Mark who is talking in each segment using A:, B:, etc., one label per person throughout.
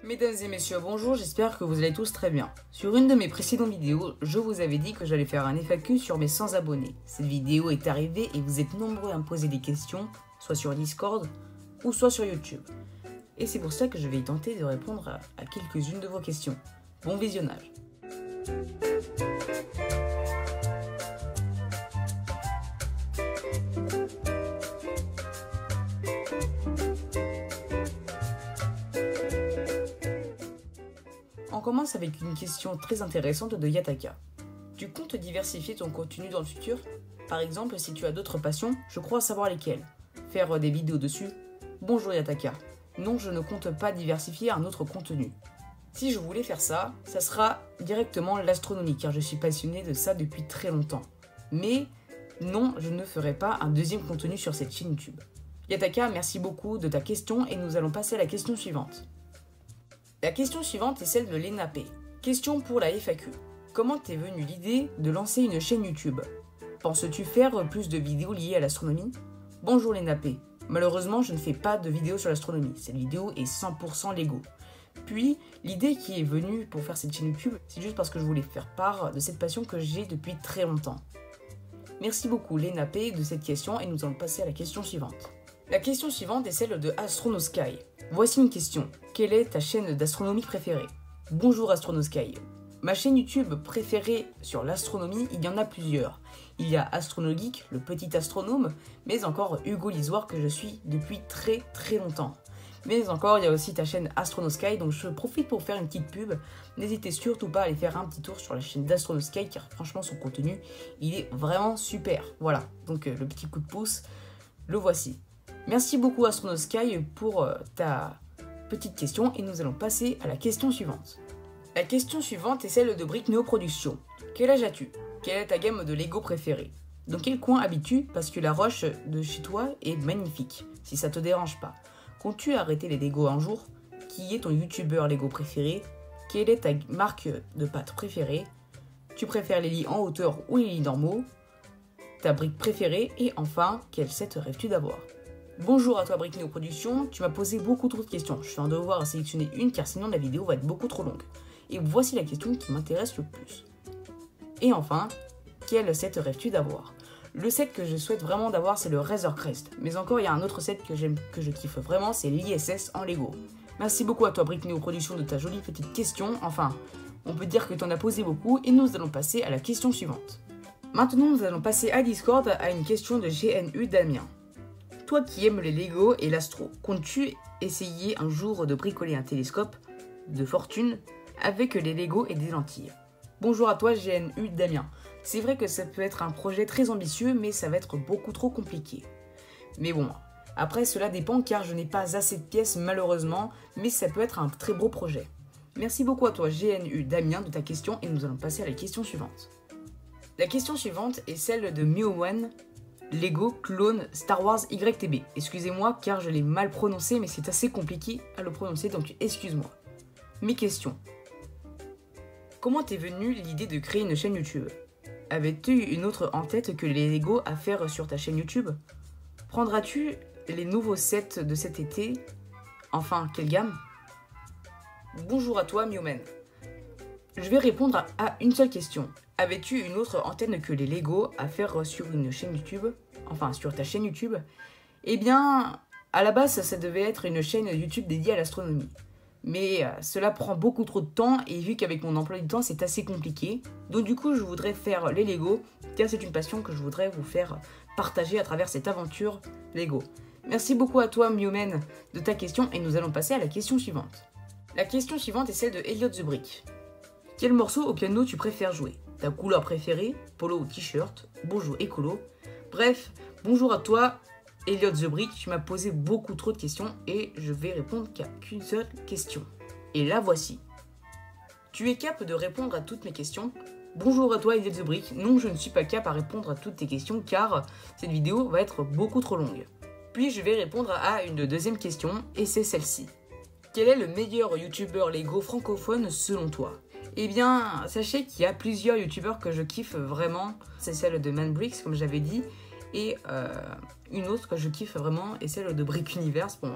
A: Mesdames et messieurs, bonjour, j'espère que vous allez tous très bien. Sur une de mes précédentes vidéos, je vous avais dit que j'allais faire un FAQ sur mes 100 abonnés. Cette vidéo est arrivée et vous êtes nombreux à me poser des questions, soit sur Discord ou soit sur YouTube. Et c'est pour ça que je vais tenter de répondre à quelques-unes de vos questions. Bon visionnage. On commence avec une question très intéressante de Yataka. Tu comptes diversifier ton contenu dans le futur? Par exemple, si tu as d'autres passions, je crois savoir lesquelles. Faire des vidéos dessus? Bonjour Yataka. Non, je ne compte pas diversifier un autre contenu. Si je voulais faire ça, ça sera directement l'astronomie, car je suis passionné de ça depuis très longtemps. Mais non, je ne ferai pas un deuxième contenu sur cette chaîne YouTube. Yataka, merci beaucoup de ta question et nous allons passer à la question suivante. La question suivante est celle de Lena P. Question pour la FAQ. Comment t'es venue l'idée de lancer une chaîne YouTube? Penses-tu faire plus de vidéos liées à l'astronomie? Bonjour Lena P. Malheureusement, je ne fais pas de vidéos sur l'astronomie. Cette vidéo est 100% Lego. Puis, l'idée qui est venue pour faire cette chaîne YouTube, c'est juste parce que je voulais faire part de cette passion que j'ai depuis très longtemps. Merci beaucoup Lena P de cette question et nous allons passer à la question suivante. La question suivante est celle de AstronoSky. Voici une question. Quelle est ta chaîne d'astronomie préférée? Bonjour AstronoSky. Ma chaîne YouTube préférée sur l'astronomie, il y en a plusieurs. Il y a AstronoGeek, le petit astronome, mais encore Hugo Lisoire que je suis depuis très longtemps. Mais encore, il y a aussi ta chaîne AstronoSky, donc je profite pour faire une petite pub. N'hésitez surtout pas à aller faire un petit tour sur la chaîne d'AstronoSky, car franchement son contenu, il est vraiment super. Voilà, donc le petit coup de pouce, le voici. Merci beaucoup AstronoSky pour ta petite question et nous allons passer à la question suivante. La question suivante est celle de Brick Neo Productions. Quel âge as-tu? Quelle est ta gamme de Lego préférée? Dans quel coin habites-tu? Parce que la roche de chez toi est magnifique, si ça te dérange pas. Comptes-tu arrêter les Lego un jour? Qui est ton youtubeur Lego préféré? Quelle est ta marque de pâtes préférée? Tu préfères les lits en hauteur ou les lits normaux? Ta brique préférée? Et enfin, quel set rêves-tu d'avoir? Bonjour à toi Brick Neo Productions, tu m'as posé beaucoup trop de questions. Je vais en devoir sélectionner une car sinon la vidéo va être beaucoup trop longue. Et voici la question qui m'intéresse le plus. Et enfin, quel set rêves-tu d'avoir? Le set que je souhaite vraiment d'avoir c'est le Razor Crest. Mais encore il y a un autre set que je kiffe vraiment, c'est l'ISS en Lego. Merci beaucoup à toi Brick Neo Productions de ta jolie petite question. Enfin, on peut dire que tu en as posé beaucoup et nous allons passer à la question suivante. Maintenant nous allons passer à Discord à une question de GNU Damien. Toi qui aimes les Lego et l'astro, comptes-tu essayer un jour de bricoler un télescope de fortune avec les Lego et des lentilles? Bonjour à toi GNU Damien. C'est vrai que ça peut être un projet très ambitieux, mais ça va être beaucoup trop compliqué. Mais bon, après cela dépend car je n'ai pas assez de pièces malheureusement, mais ça peut être un très beau projet. Merci beaucoup à toi GNU Damien de ta question et nous allons passer à la question suivante. La question suivante est celle de Miowan. Lego clone Star Wars YTB. Excusez-moi car je l'ai mal prononcé mais c'est assez compliqué à le prononcer donc excuse-moi. Mes questions. Comment t'es venue l'idée de créer une chaîne YouTube? Avais-tu une autre en tête que les Lego à faire sur ta chaîne YouTube? Prendras-tu les nouveaux sets de cet été? Enfin, quelle gamme? Bonjour à toi Mioman. Je vais répondre à une seule question. Avais-tu une autre antenne que les Lego à faire sur une chaîne YouTube? Enfin, sur ta chaîne YouTube? Eh bien, à la base, ça devait être une chaîne YouTube dédiée à l'astronomie. Mais cela prend beaucoup trop de temps et vu qu'avec mon emploi du temps, c'est assez compliqué. Donc du coup, je voudrais faire les Lego, car c'est une passion que je voudrais vous faire partager à travers cette aventure Lego. Merci beaucoup à toi, Miomen, de ta question et nous allons passer à la question suivante. La question suivante est celle de Elliot The Brick. Quel morceau au piano tu préfères jouer? Ta couleur préférée, polo ou t-shirt, bonjour écolo. Bref, bonjour à toi, Elliot The Brick, tu m'as posé beaucoup trop de questions et je vais répondre qu'à qu'une seule question. Et la voici. Tu es capable de répondre à toutes mes questions? Bonjour à toi Elliot The Brick, non je ne suis pas capable à répondre à toutes tes questions car cette vidéo va être beaucoup trop longue. Puis je vais répondre à une deuxième question et c'est celle-ci. Quel est le meilleur youtubeur Lego francophone selon toi? Eh bien, sachez qu'il y a plusieurs youtubeurs que je kiffe vraiment. C'est celle de ManBricks, comme j'avais dit. Et une autre que je kiffe vraiment est celle de Brick Universe. Bon,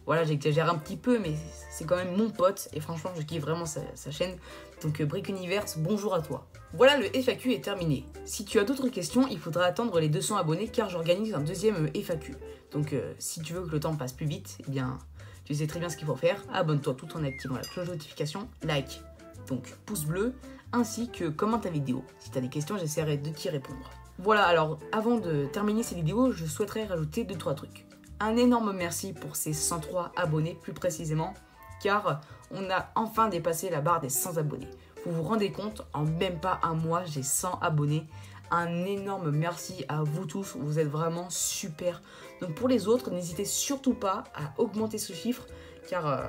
A: voilà, j'exagère un petit peu, mais c'est quand même mon pote. Et franchement, je kiffe vraiment sa chaîne. Donc Brick Universe, bonjour à toi. Voilà, le FAQ est terminé. Si tu as d'autres questions, il faudra attendre les 200 abonnés car j'organise un deuxième FAQ. Donc si tu veux que le temps passe plus vite, eh bien, tu sais très bien ce qu'il faut faire. Abonne-toi tout en activant la cloche de notification, like, donc pouce bleu, ainsi que commente ta vidéo. Si tu as des questions, j'essaierai de t'y répondre. Voilà, alors avant de terminer cette vidéo, je souhaiterais rajouter 2-3 trucs. Un énorme merci pour ces 103 abonnés plus précisément, car on a enfin dépassé la barre des 100 abonnés. Vous vous rendez compte, en même pas un mois, j'ai 100 abonnés. Un énorme merci à vous tous, vous êtes vraiment super. Donc pour les autres, n'hésitez surtout pas à augmenter ce chiffre, car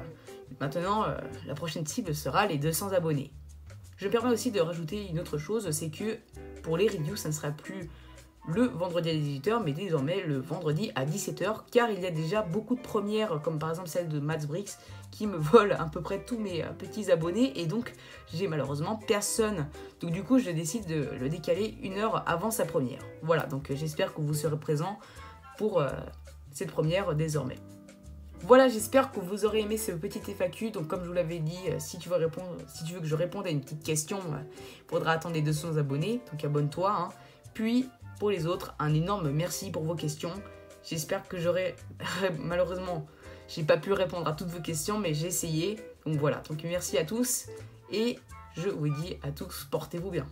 A: maintenant, la prochaine cible sera les 200 abonnés. Je me permets aussi de rajouter une autre chose, c'est que pour les reviews, ça ne sera plus le vendredi à 18h, mais désormais le vendredi à 17h, car il y a déjà beaucoup de premières, comme par exemple celle de Mads Bricks, qui me vole à peu près tous mes petits abonnés, et donc j'ai malheureusement personne. Donc du coup, je décide de le décaler 1 heure avant sa première. Voilà, donc j'espère que vous serez présents pour cette première désormais. Voilà, j'espère que vous aurez aimé ce petit FAQ. Donc comme je vous l'avais dit, si tu veux que je réponde à une petite question, il faudra attendre les 200 abonnés. Donc abonne-toi. Hein. Puis pour les autres, un énorme merci pour vos questions. J'espère que malheureusement, j'ai pas pu répondre à toutes vos questions, mais j'ai essayé. Donc voilà, donc merci à tous et je vous dis à tous, portez-vous bien.